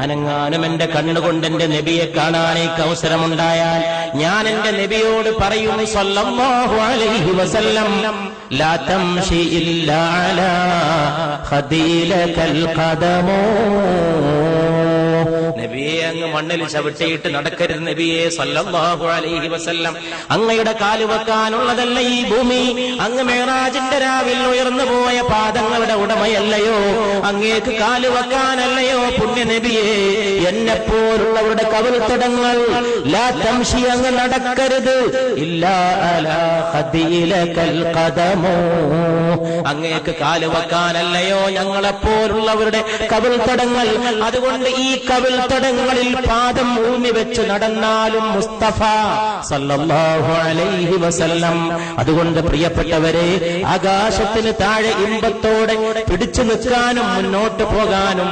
ഞാനെങ്ങാനും എന്റെ കണ്ണുകൊണ്ട് എന്റെ നബിയെ കാണാനേക്ക് അവസരമുണ്ടായാൽ ഞാൻ എന്റെ നബിയോട് പറയും സല്ലല്ലാഹു അലൈഹി വസല്ലം ലാ തംശി ഇല്ലാ അലാ ഖദീലകൽ ഖദമോ, നബിയെ അങ്ങ് മണ്ണിൽ ചവിട്ടിയിട്ട് നടക്കരുത് നബിയെ സല്ലല്ലാഹു അലൈഹി വസല്ലം. അങ്ങയുടെ കാല് വെക്കാനുള്ളതല്ല ഈ ഭൂമി. അങ്ങ് മേറാജിന്റെ രാവിൽ ഉയർന്നു പോയ പാദങ്ങളുടെ ഉടമയല്ലയോ? അങ്ങേക്ക് കാല് വെക്കാനല്ലയോ പുണ്യ നബിയെ? എന്നെപ്പോലുള്ളവരുടെ കവിൾത്തടങ്ങൾ ലാ തംശി, അങ്ങ് നടക്കരുത് ഇല്ലാ അലാ ഖദീലകൽ ഖദമോ, അങ്ങേക്ക് കാല് വെക്കാനല്ലയോ ഞങ്ങളെപ്പോലുള്ളവരുടെ കവിൾത്തടങ്ങൾ. അതുകൊണ്ട് ഈ കവിൾത്തടങ്ങളിൽ പാദം ഊന്നി വെച്ച് നടന്നാലും മുസ്തഫ സല്ലല്ലാഹു അലൈഹി വസല്ലം. അതുകൊണ്ട് പ്രിയപ്പെട്ടവരെ, ആകാശത്തിന് താഴെ ഇമ്പത്തോടെ പിടിച്ചു നിൽക്കാനും മുന്നോട്ട് പോകാനും